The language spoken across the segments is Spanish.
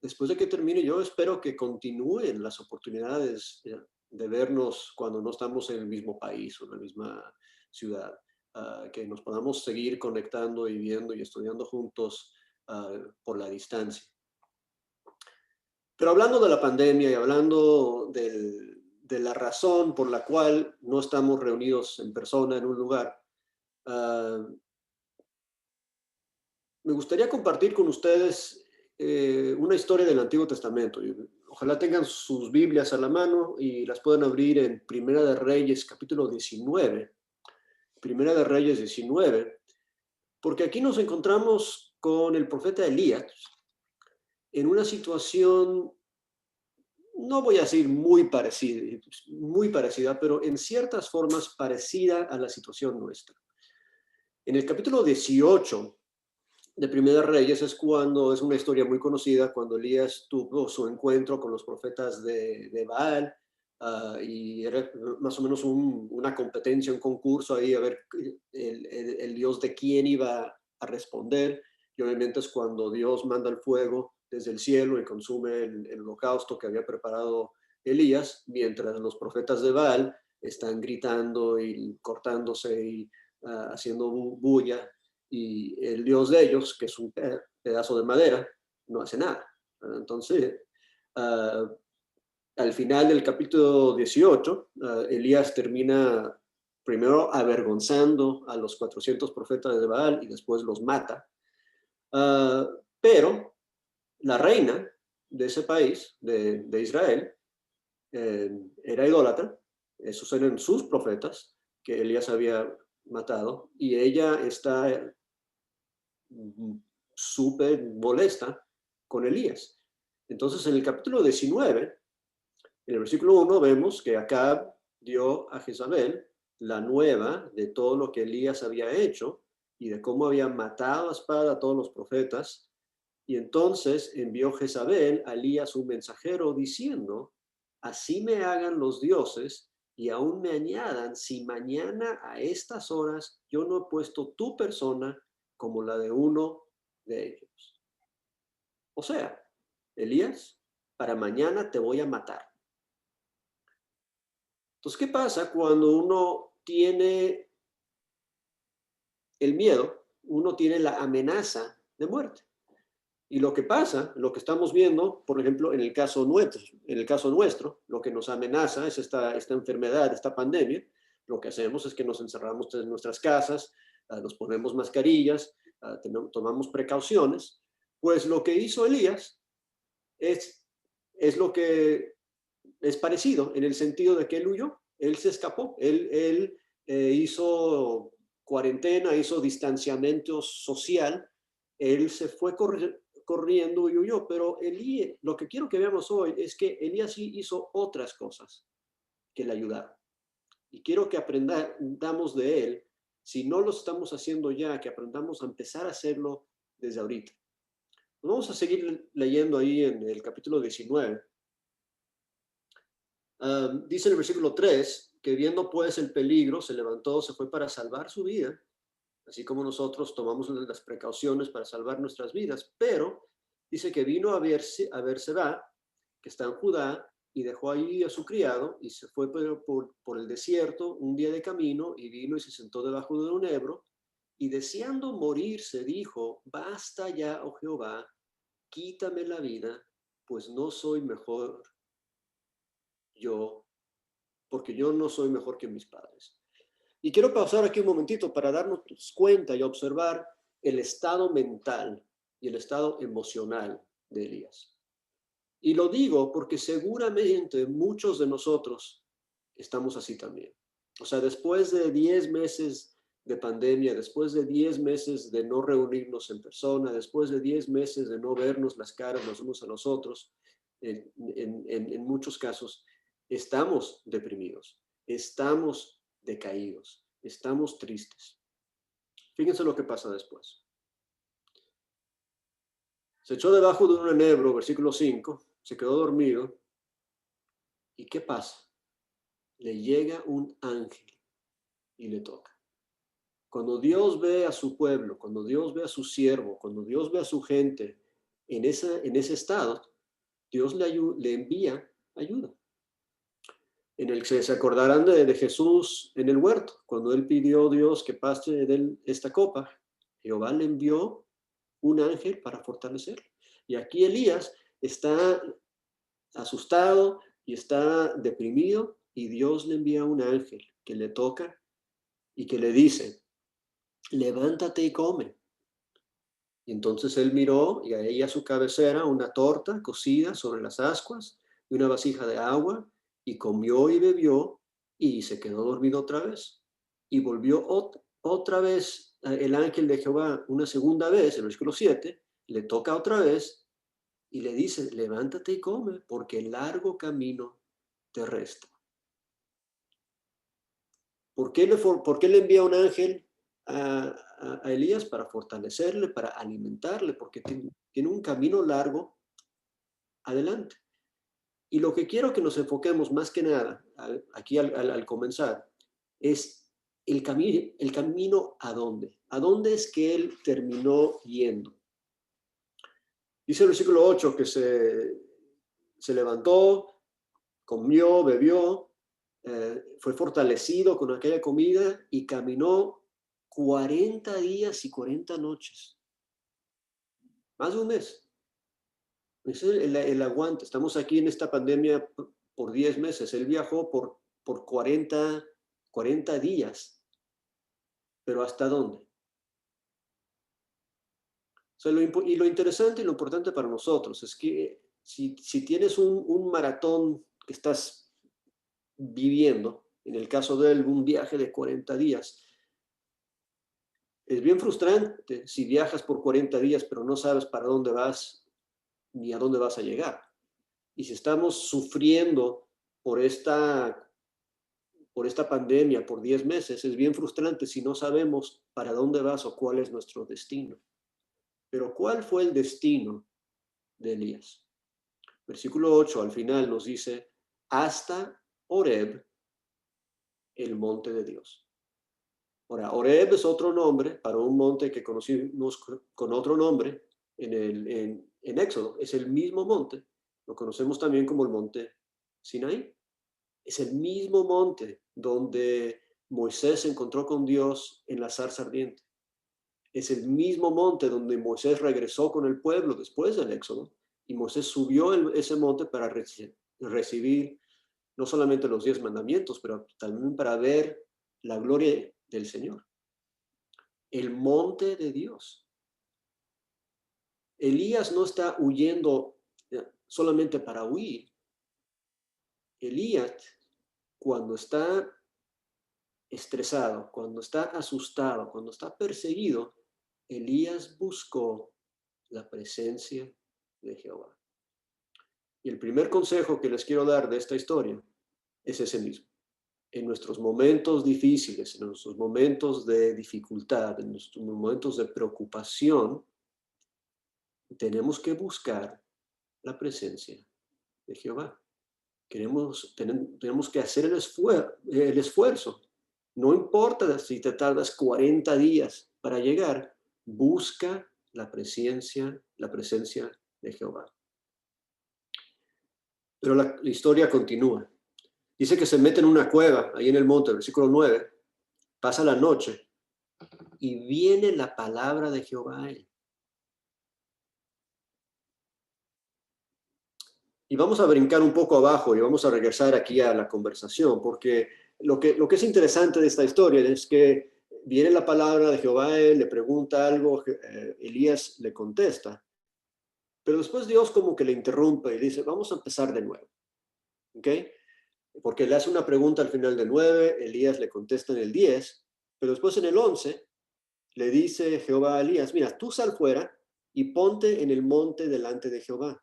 Después de que termine, yo espero que continúen las oportunidades de vernos cuando no estamos en el mismo país o en la misma ciudad, que nos podamos seguir conectando y viendo y estudiando juntos por la distancia. Pero hablando de la pandemia y hablando de la razón por la cual no estamos reunidos en persona en un lugar, ah, me gustaría compartir con ustedes una historia del Antiguo Testamento. Ojalá tengan sus Biblias a la mano y las puedan abrir en Primera de Reyes, capítulo 19. Primera de Reyes 19, porque aquí nos encontramos con el profeta Elías en una situación, no voy a decir muy parecida, pero en ciertas formas parecida a la situación nuestra. En el capítulo 18 de Primera Reyes es cuando, es una historia muy conocida, cuando Elías tuvo su encuentro con los profetas de Baal, y era más o menos una competencia, un concurso ahí, a ver el Dios de quién iba a responder, y obviamente es cuando Dios manda el fuego desde el cielo y consume el holocausto que había preparado Elías, mientras los profetas de Baal están gritando y cortándose y haciendo bulla, y el Dios de ellos, que es un pedazo de madera, no hace nada. Entonces, uh, al final del capítulo 18, Elías termina primero avergonzando a los 400 profetas de Baal y después los mata. Pero la reina de ese país, de Israel, era idólatra. Esos eran sus profetas que Elías había matado, y ella está súper molesta con Elías. Entonces, en el capítulo 19, en el versículo 1, vemos que Acab dio a Jezabel la nueva de todo lo que Elías había hecho y de cómo había matado a espada a todos los profetas. Y entonces envió Jezabel a Elías un mensajero diciendo: así me hagan los dioses y aún me añadan, si mañana a estas horas yo no he puesto tu persona como la de uno de ellos. O sea, Elías, para mañana te voy a matar. Entonces, ¿qué pasa cuando uno tiene el miedo? Uno tiene la amenaza de muerte. Y lo que pasa, lo que estamos viendo, por ejemplo, en el caso nuestro, lo que nos amenaza es esta enfermedad, esta pandemia. Lo que hacemos es que nos encerramos en nuestras casas, nos ponemos mascarillas, tomamos precauciones. Pues lo que hizo Elías es, es lo que es parecido, en el sentido de que él huyó, él se escapó, él hizo cuarentena, hizo distanciamiento social, él se fue corriendo y huyó, pero Elías, lo que quiero que veamos hoy es que Elías sí hizo otras cosas que le ayudaron. Y quiero que aprendamos de él, si no lo estamos haciendo ya, que aprendamos a empezar a hacerlo desde ahorita. Vamos a seguir leyendo ahí en el capítulo 19. Dice en el versículo 3 que viendo pues el peligro, se levantó, se fue para salvar su vida, así como nosotros tomamos las precauciones para salvar nuestras vidas. Pero dice que vino a Berseba, que está en Judá, y dejó allí a su criado y se fue por el desierto un día de camino, y vino y se sentó debajo de un hebro, y deseando morir se dijo: basta ya, oh Jehová, quítame la vida, pues no soy mejor yo, porque yo no soy mejor que mis padres. Y quiero pausar aquí un momentito para darnos cuenta y observar el estado mental y el estado emocional de Elías. Y lo digo porque seguramente muchos de nosotros estamos así también. O sea, después de 10 meses de pandemia, después de 10 meses de no reunirnos en persona, después de 10 meses de no vernos las caras los unos a los otros, en muchos casos, estamos deprimidos, estamos decaídos, estamos tristes. Fíjense lo que pasa después. Se echó debajo de un enebro, versículo 5, se quedó dormido. ¿Y qué pasa? Le llega un ángel y le toca. Cuando Dios ve a su pueblo, cuando Dios ve a su siervo, cuando Dios ve a su gente en ese estado, Dios le envía ayuda. En el que se acordarán de Jesús en el huerto, cuando él pidió a Dios que pase de él esta copa, Jehová le envió un ángel para fortalecerlo. Y aquí Elías está asustado y está deprimido, y Dios le envía un ángel que le toca y que le dice, levántate y come. Y entonces él miró y ahí a su cabecera una torta cocida sobre las ascuas y una vasija de agua, y comió y bebió y se quedó dormido otra vez. Y volvió otra vez el ángel de Jehová una segunda vez, en el versículo 7, le toca otra vez y le dice, levántate y come, porque el largo camino te resta. ¿Por qué le envía un ángel a Elías? Para fortalecerle, para alimentarle, porque tiene un camino largo adelante. Y lo que quiero que nos enfoquemos más que nada, aquí al comenzar, es el camino a dónde. ¿A dónde es que él terminó yendo? Dice el versículo 8 que se levantó, comió, bebió, fue fortalecido con aquella comida y caminó 40 días y 40 noches. Más de un mes. Es el aguante. Estamos aquí en esta pandemia por 10 meses. Él viajó por 40 días. ¿Pero hasta dónde? O sea, y lo interesante y lo importante para nosotros es que si tienes un maratón que estás viviendo, en el caso de él, un viaje de 40 días, es bien frustrante si viajas por 40 días, pero no sabes para dónde vas ni a dónde vas a llegar. Y si estamos sufriendo por esta pandemia por 10 meses, es bien frustrante si no sabemos para dónde vas o cuál es nuestro destino. Pero ¿cuál fue el destino de Elías? Versículo 8 al final nos dice, hasta Horeb, el monte de Dios. Ahora, Horeb es otro nombre para un monte que conocimos con otro nombre en Éxodo. Es el mismo monte, lo conocemos también como el monte Sinaí. Es el mismo monte donde Moisés se encontró con Dios en la zarza ardiente. Es el mismo monte donde Moisés regresó con el pueblo después del Éxodo, y Moisés subió ese monte para recibir no solamente los 10 mandamientos, pero también para ver la gloria del Señor. El monte de Dios. Elías no está huyendo solamente para huir. Elías, cuando está estresado, cuando está asustado, cuando está perseguido, Elías buscó la presencia de Jehová. Y el primer consejo que les quiero dar de esta historia es ese mismo. En nuestros momentos difíciles, en nuestros momentos de dificultad, en nuestros momentos de preocupación, tenemos que buscar la presencia de Jehová. Tenemos que hacer el esfuerzo. No importa si te tardas 40 días para llegar, busca la presencia de Jehová. Pero la historia continúa. Dice que se mete en una cueva, ahí en el monte, versículo 9, pasa la noche y viene la palabra de Jehová a él. Y vamos a brincar un poco abajo y vamos a regresar aquí a la conversación, porque lo que es interesante de esta historia es que viene la palabra de Jehová a él, le pregunta algo, Elías le contesta, pero después Dios como que le interrumpe y dice, vamos a empezar de nuevo, ¿ok? Porque le hace una pregunta al final del 9, Elías le contesta en el 10, pero después en el 11 le dice Jehová a Elías, mira, tú sal fuera y ponte en el monte delante de Jehová.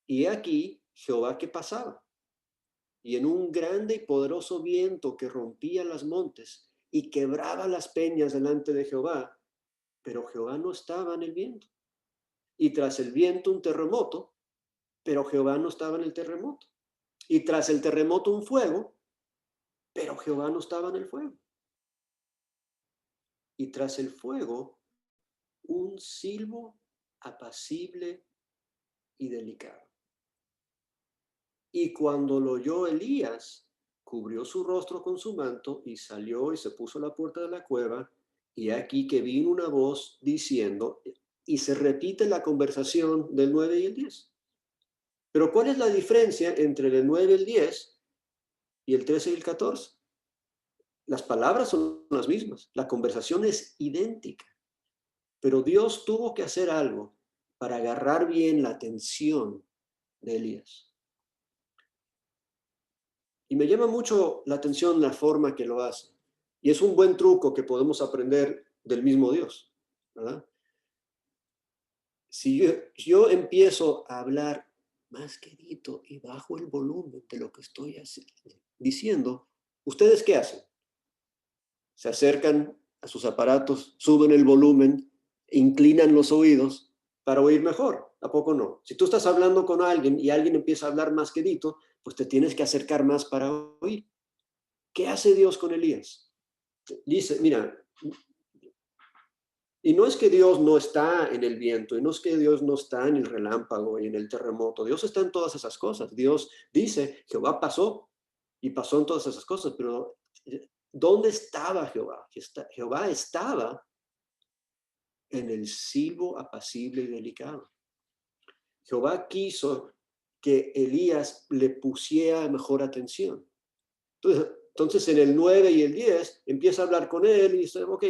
Y aquí Jehová que pasaba, y en un grande y poderoso viento que rompía las montes y quebraba las peñas delante de Jehová, pero Jehová no estaba en el viento. Y tras el viento un terremoto, pero Jehová no estaba en el terremoto. Y tras el terremoto un fuego, pero Jehová no estaba en el fuego. Y tras el fuego un silbo apacible y delicado. Y cuando lo oyó Elías, cubrió su rostro con su manto y salió y se puso a la puerta de la cueva. Y aquí que vino una voz diciendo, y se repite la conversación del 9 y el 10. Pero ¿cuál es la diferencia entre el 9 y el 10 y el 13 y el 14? Las palabras son las mismas, la conversación es idéntica, pero Dios tuvo que hacer algo para agarrar bien la atención de Elías. Y me llama mucho la atención la forma que lo hace. Y es un buen truco que podemos aprender del mismo Dios, ¿verdad? Si yo empiezo a hablar más quedito y bajo el volumen de lo que estoy diciendo, ¿ustedes qué hacen? Se acercan a sus aparatos, suben el volumen, inclinan los oídos para oír mejor. ¿A poco no? Si tú estás hablando con alguien y alguien empieza a hablar más quedito, pues te tienes que acercar más para oír. ¿Qué hace Dios con Elías? Dice, mira, y no es que Dios no está en el viento, y no es que Dios no está en el relámpago y en el terremoto. Dios está en todas esas cosas. Dios dice, Jehová pasó y pasó en todas esas cosas, pero ¿dónde estaba Jehová? Jehová estaba en el silbo apacible y delicado. Jehová quiso que Elías le pusiera mejor atención. Entonces en el 9 y el 10 empieza a hablar con él y dice, ok,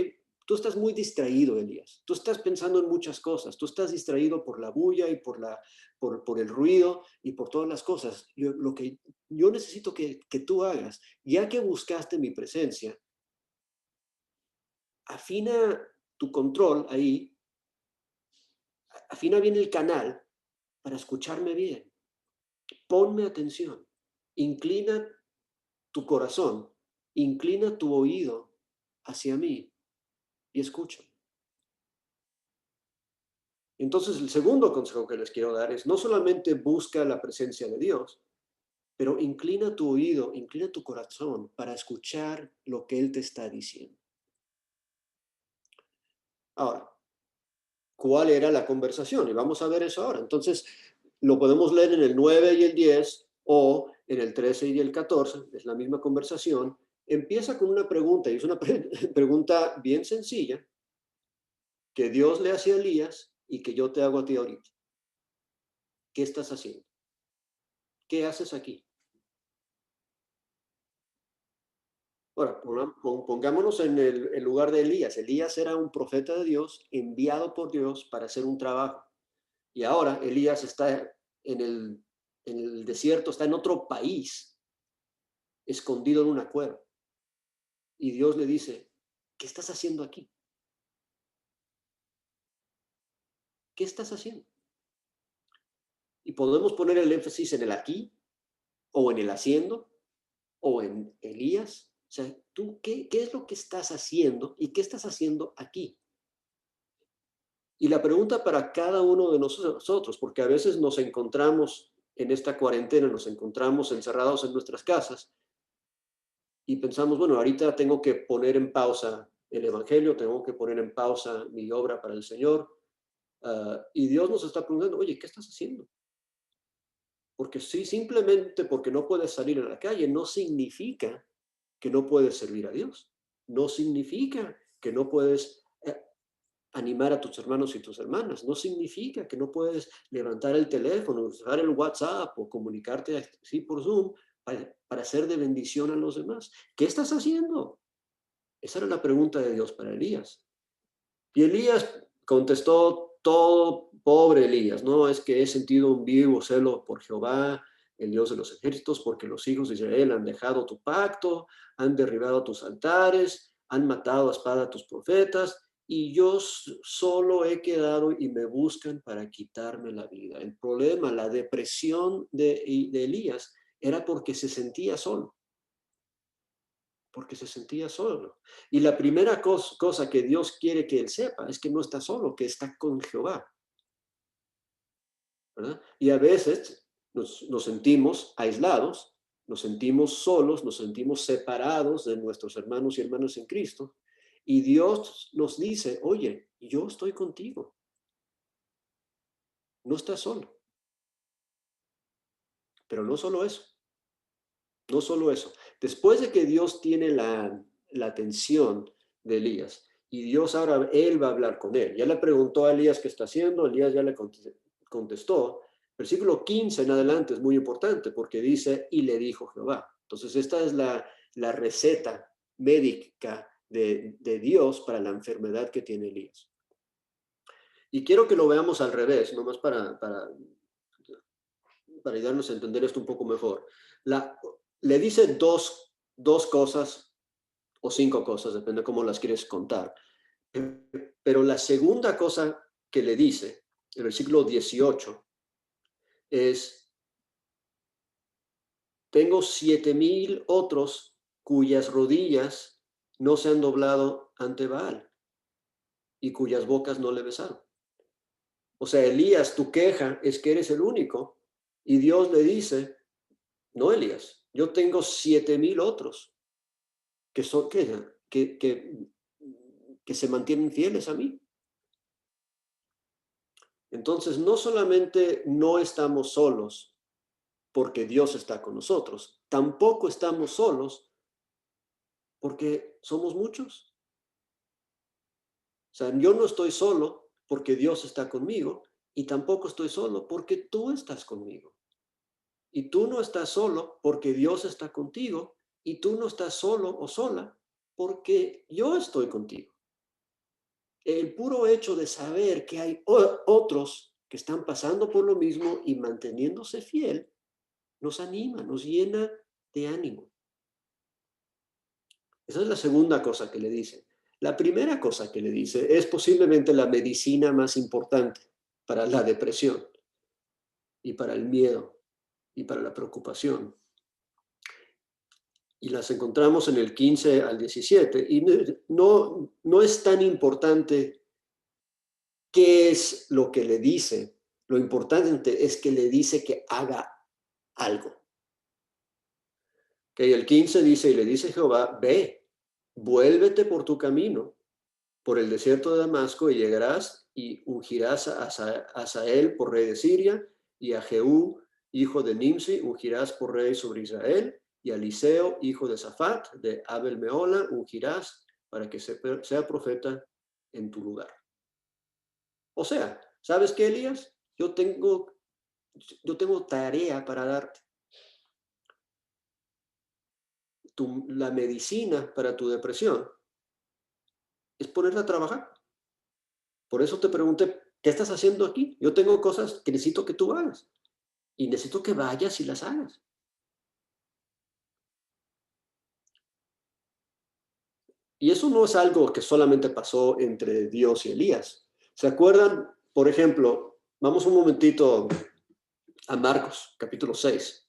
tú estás muy distraído, Elías. Tú estás pensando en muchas cosas. Tú estás distraído por la bulla y por el ruido y por todas las cosas. Lo que yo necesito que tú hagas, ya que buscaste mi presencia, afina tu control ahí, afina bien el canal para escucharme bien. Ponme atención. Inclina tu corazón, inclina tu oído hacia mí y escucha. Entonces, el segundo consejo que les quiero dar es no solamente busca la presencia de Dios, pero inclina tu oído, inclina tu corazón para escuchar lo que Él te está diciendo. Ahora, ¿cuál era la conversación? Y vamos a ver eso ahora. Entonces, lo podemos leer en el 9 y el 10 o en el 13 y el 14, es la misma conversación. Empieza con una pregunta, y es una pregunta bien sencilla que Dios le hace a Elías y que yo te hago a ti ahorita. ¿Qué estás haciendo? ¿Qué haces aquí? Ahora, pongámonos en el lugar de Elías. Elías era un profeta de Dios enviado por Dios para hacer un trabajo. Y ahora Elías está en el desierto, está en otro país, escondido en una cueva. Y Dios le dice, ¿qué estás haciendo aquí? ¿Qué estás haciendo? Y podemos poner el énfasis en el aquí, o en el haciendo, o en Elías. O sea, ¿tú qué es lo que estás haciendo y qué estás haciendo aquí? Y la pregunta para cada uno de nosotros, porque a veces nos encontramos en esta cuarentena, nos encontramos encerrados en nuestras casas y pensamos, bueno, ahorita tengo que poner en pausa el Evangelio, tengo que poner en pausa mi obra para el Señor. Y Dios nos está preguntando, oye, ¿qué estás haciendo? Porque sí, simplemente porque no puedes salir a la calle no significa que no puedes servir a Dios. No significa que no puedes animar a tus hermanos y tus hermanas. No significa que no puedes levantar el teléfono, usar el WhatsApp o comunicarte así por Zoom para ser de bendición a los demás. ¿Qué estás haciendo? Esa era la pregunta de Dios para Elías. Y Elías contestó todo, pobre Elías, no es que he sentido un vivo celo por Jehová, el Dios de los ejércitos, porque los hijos de Israel han dejado tu pacto, han derribado tus altares, han matado a espada a tus profetas, y yo solo he quedado y me buscan para quitarme la vida. El problema, la depresión de Elías era porque se sentía solo, porque se sentía solo. Y la primera cosa que Dios quiere que él sepa es que no está solo, que está con Jehová, ¿verdad? Y a veces nos sentimos aislados, nos sentimos solos, nos sentimos separados de nuestros hermanos y hermanas en Cristo. Y Dios nos dice, oye, yo estoy contigo. no estás solo. Pero no solo eso, no solo eso. Después de que Dios tiene la atención de Elías, y Dios ahora, él va a hablar con él. Ya le preguntó a Elías qué está haciendo, Elías ya le contestó. Versículo 15 en adelante es muy importante porque dice, y le dijo Jehová. Entonces esta es la receta médica de Dios para la enfermedad que tiene Elías. Y quiero que lo veamos al revés, nomás para ayudarnos a entender esto un poco mejor. Le dice dos cosas o 5 cosas, depende de cómo las quieres contar. Pero la segunda cosa que le dice, el versículo 18, es, tengo 7,000 otros cuyas rodillas no se han doblado ante Baal y cuyas bocas no le besaron. O sea, Elías, tu queja es que eres el único, y Dios le dice, no, Elías, yo tengo 7,000 otros que son que se mantienen fieles a mí. Entonces, no solamente no estamos solos porque Dios está con nosotros, tampoco estamos solos porque somos muchos. O sea, yo no estoy solo porque Dios está conmigo y tampoco estoy solo porque tú estás conmigo. Y tú no estás solo porque Dios está contigo y tú no estás solo o sola porque yo estoy contigo. El puro hecho de saber que hay otros que están pasando por lo mismo y manteniéndose fiel, nos anima, nos llena de ánimo. Esa es la segunda cosa que le dice. La primera cosa que le dice es posiblemente la medicina más importante para la depresión y para el miedo y para la preocupación. Y las encontramos en el 15 al 17. Y no es tan importante qué es lo que le dice. Lo importante es que le dice que haga algo. Que el 15 dice, y le dice Jehová, ve, vuélvete por tu camino, por el desierto de Damasco, y llegarás y ungirás a Asael por rey de Siria, y a Jehú, hijo de Nimsi, ungirás por rey sobre Israel, y a Eliseo, hijo de Safat, de Abel Meola, ungirás para que sea profeta en tu lugar. O sea, ¿sabes qué, Elías? Yo tengo tarea para darte. La medicina para tu depresión es ponerla a trabajar. Por eso te pregunté, ¿qué estás haciendo aquí? Yo tengo cosas que necesito que tú hagas y necesito que vayas y las hagas. Y eso no es algo que solamente pasó entre Dios y Elías. ¿Se acuerdan? Por ejemplo, vamos un momentito a Marcos, capítulo 6.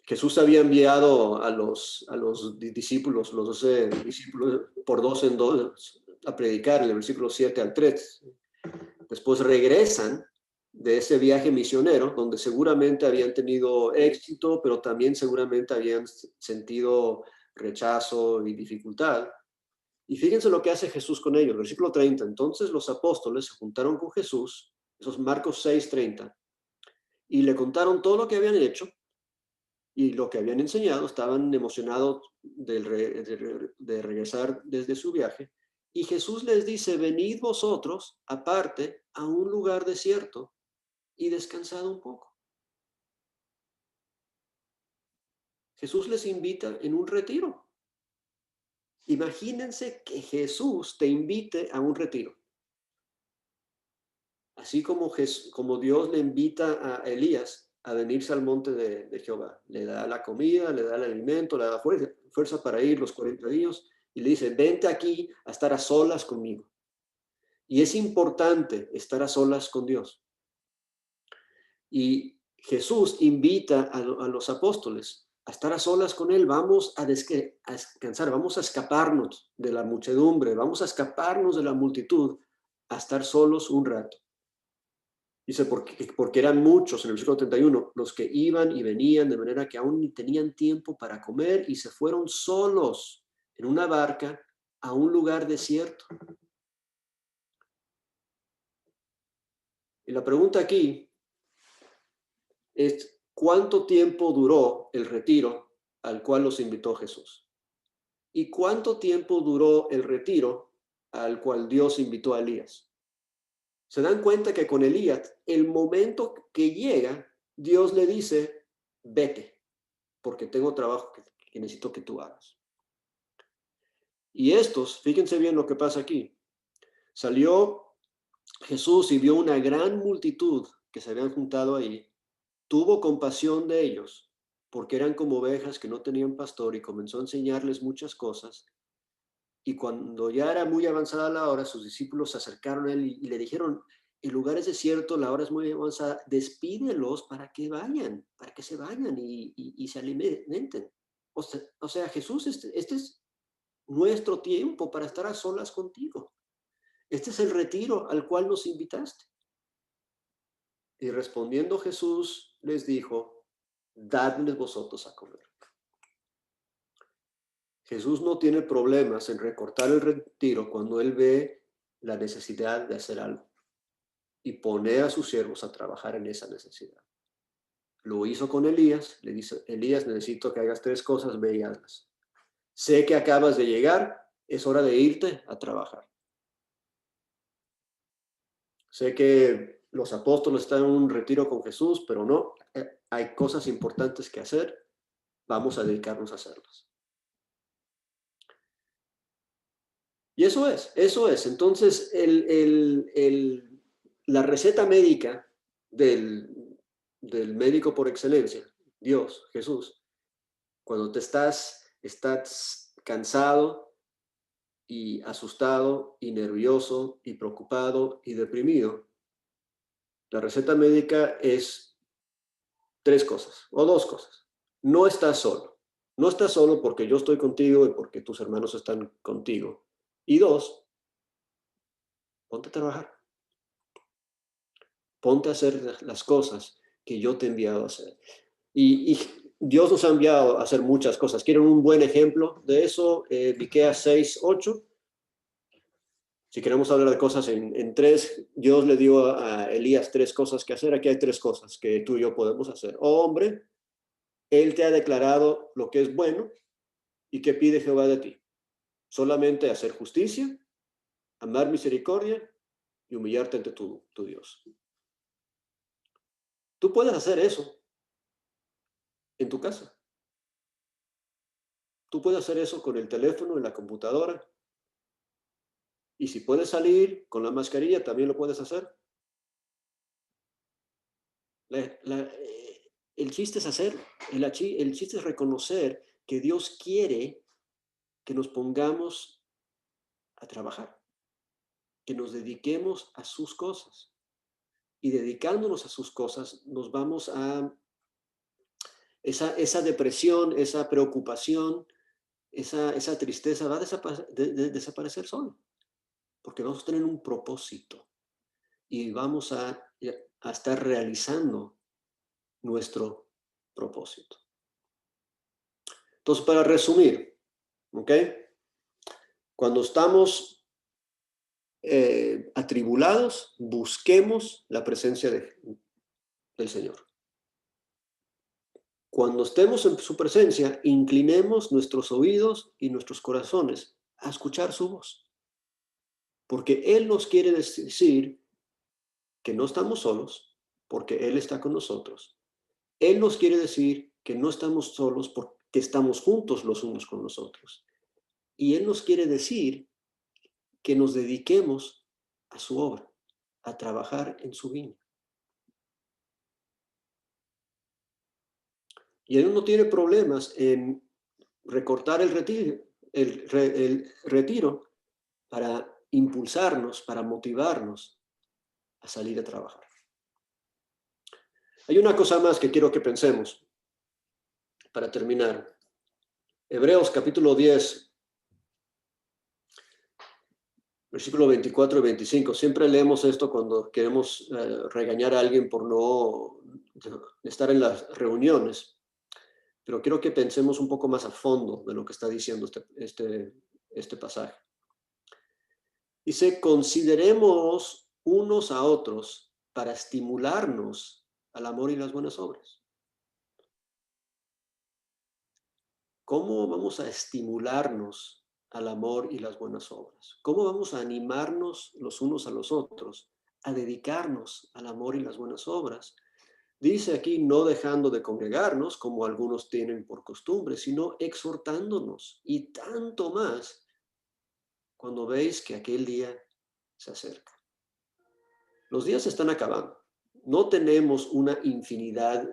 Jesús había enviado a los discípulos, los 12 discípulos, por 2 en 2, a predicar en el versículo 7 al 3. Después regresan de ese viaje misionero, donde seguramente habían tenido éxito, pero también seguramente habían sentido rechazo y dificultad. Y fíjense lo que hace Jesús con ellos, versículo 30. Entonces los apóstoles se juntaron con Jesús, esos Marcos 6:30, y le contaron todo lo que habían hecho y lo que habían enseñado. Estaban emocionados de regresar desde su viaje. Y Jesús les dice, venid vosotros aparte a un lugar desierto y descansad un poco. Jesús les invita en un retiro. Imagínense que Jesús te invite a un retiro. Así como Dios le invita a Elías a venirse al monte de Jehová. Le da la comida, le da el alimento, le da fuerza para ir los 40 días y le dice, vente aquí a estar a solas conmigo. Y es importante estar a solas con Dios. Y Jesús invita a los apóstoles a estar a solas con Él. Vamos a descansar, vamos a escaparnos de la muchedumbre, vamos a escaparnos de la multitud, a estar solos un rato. Dice, porque eran muchos, en el versículo 31, los que iban y venían, de manera que aún ni tenían tiempo para comer, y se fueron solos en una barca a un lugar desierto. Y la pregunta aquí es, ¿cuánto tiempo duró el retiro al cual los invitó Jesús? ¿Y cuánto tiempo duró el retiro al cual Dios invitó a Elías? Se dan cuenta que con Elías, el momento que llega, Dios le dice, vete, porque tengo trabajo que necesito que tú hagas. Y estos, fíjense bien lo que pasa aquí. Salió Jesús y vio una gran multitud que se habían juntado ahí. Tuvo compasión de ellos, porque eran como ovejas que no tenían pastor, y comenzó a enseñarles muchas cosas. Y cuando ya era muy avanzada la hora, sus discípulos se acercaron a él y le dijeron, el lugar es desierto, la hora es muy avanzada, despídelos para que vayan, para que se vayan y se alimenten. O sea, Jesús, este es nuestro tiempo para estar a solas contigo. Este es el retiro al cual nos invitaste. Y respondiendo Jesús les dijo, dadles vosotros a comer. Jesús no tiene problemas en recortar el retiro cuando él ve la necesidad de hacer algo y poner a sus siervos a trabajar en esa necesidad. Lo hizo con Elías, le dice, Elías, necesito que hagas 3 cosas, ve y hazlas. Sé que acabas de llegar, es hora de irte a trabajar. Sé que los apóstoles están en un retiro con Jesús, pero no, hay cosas importantes que hacer, vamos a dedicarnos a hacerlas. Y eso es. Entonces, la receta médica del médico por excelencia, Dios, Jesús, cuando estás cansado y asustado y nervioso y preocupado y deprimido, la receta médica es 3 cosas o 2 cosas. No estás solo. No estás solo porque yo estoy contigo y porque tus hermanos están contigo. Y 2, ponte a trabajar. Ponte a hacer las cosas que yo te he enviado a hacer. Y Dios nos ha enviado a hacer muchas cosas. ¿Quieren un buen ejemplo de eso? Miqueas 6:8. Si queremos hablar de cosas en 3, Dios le dio a Elías 3 cosas que hacer. Aquí hay 3 cosas que tú y yo podemos hacer. Oh hombre, Él te ha declarado lo que es bueno y qué pide Jehová de ti. Solamente hacer justicia, amar misericordia y humillarte ante tu Dios. Tú puedes hacer eso en tu casa. Tú puedes hacer eso con el teléfono, en la computadora. Y si puedes salir con la mascarilla, también lo puedes hacer. El chiste es hacerlo. El chiste es reconocer que Dios quiere que nos pongamos a trabajar, que nos dediquemos a sus cosas. Y dedicándonos a sus cosas, nos vamos a esa depresión, esa preocupación, esa tristeza va a desaparecer solo, porque vamos a tener un propósito y vamos a estar realizando nuestro propósito. Entonces, para resumir, ¿ok? Cuando estamos atribulados, busquemos la presencia del Señor. Cuando estemos en su presencia, inclinemos nuestros oídos y nuestros corazones a escuchar su voz. Porque Él nos quiere decir que no estamos solos, porque Él está con nosotros. Él nos quiere decir que no estamos solos porque estamos juntos los unos con los otros. Y Él nos quiere decir que nos dediquemos a su obra, a trabajar en su viña. Y Él no tiene problemas en recortar el retiro para impulsarnos, para motivarnos a salir a trabajar. Hay una cosa más que quiero que pensemos para terminar. Hebreos capítulo 10, versículo 24 y 25. Siempre leemos esto cuando queremos regañar a alguien por no estar en las reuniones, pero quiero que pensemos un poco más a fondo de lo que está diciendo este pasaje. Dice, consideremos unos a otros para estimularnos al amor y las buenas obras. ¿Cómo vamos a estimularnos al amor y las buenas obras? ¿Cómo vamos a animarnos los unos a los otros a dedicarnos al amor y las buenas obras? Dice aquí, no dejando de congregarnos, como algunos tienen por costumbre, sino exhortándonos, y tanto más cuando veis que aquel día se acerca. Los días se están acabando. No tenemos una infinidad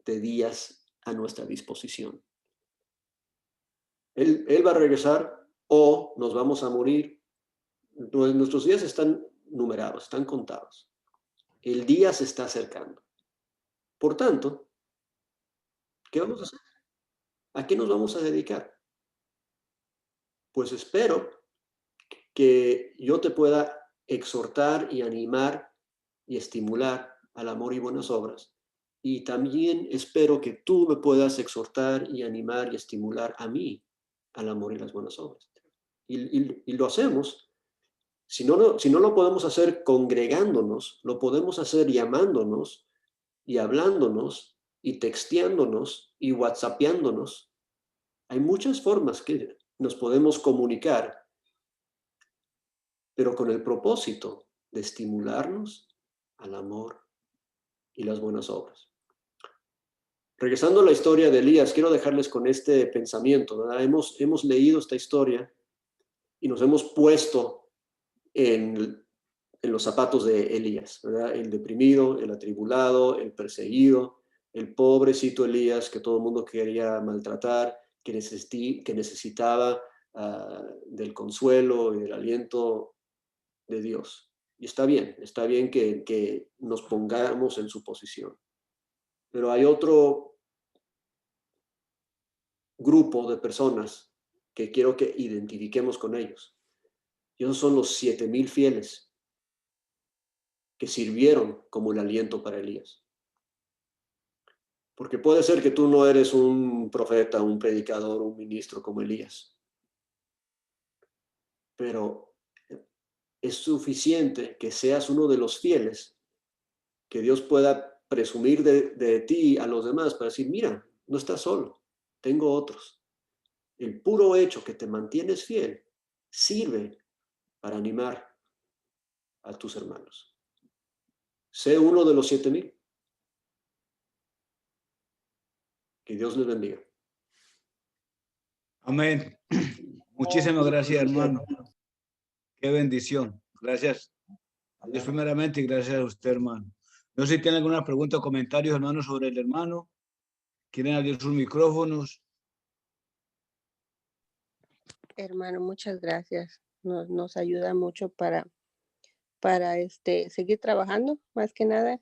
de días a nuestra disposición. Él va a regresar o nos vamos a morir. Nuestros días están numerados, están contados. El día se está acercando. Por tanto, ¿qué vamos a hacer? ¿A qué nos vamos a dedicar? Pues espero que yo te pueda exhortar y animar y estimular al amor y buenas obras. Y también espero que tú me puedas exhortar y animar y estimular a mí al amor y las buenas obras. Y lo hacemos. Si no lo podemos hacer congregándonos, lo podemos hacer llamándonos y hablándonos y texteándonos y whatsappeándonos. Hay muchas formas que nos podemos comunicar, pero con el propósito de estimularnos al amor y las buenas obras. Regresando a la historia de Elías, quiero dejarles con este pensamiento, ¿verdad? Hemos leído esta historia y nos hemos puesto en los zapatos de Elías, ¿verdad? El deprimido, el atribulado, el perseguido, el pobrecito Elías que todo el mundo quería maltratar, que necesitaba del consuelo y del aliento de Dios. Y está bien que nos pongamos en su posición. Pero hay otro grupo de personas que quiero que identifiquemos con ellos. Y esos son los 7,000 fieles que sirvieron como el aliento para Elías. Porque puede ser que tú no eres un profeta, un predicador, un ministro como Elías. Pero es suficiente que seas uno de los fieles, que Dios pueda presumir de ti a los demás para decir, mira, no estás solo, tengo otros. El puro hecho que te mantienes fiel sirve para animar a tus hermanos. Sé uno de los 7,000. Que Dios les bendiga. Amén. Muchísimas gracias, hermano. Qué bendición. Gracias a Dios primeramente y gracias a usted, hermano. No sé si tienen alguna pregunta o comentarios, hermano, sobre el hermano. ¿Quieren abrir sus micrófonos? Hermano, muchas gracias. Nos ayuda mucho para seguir trabajando, más que nada.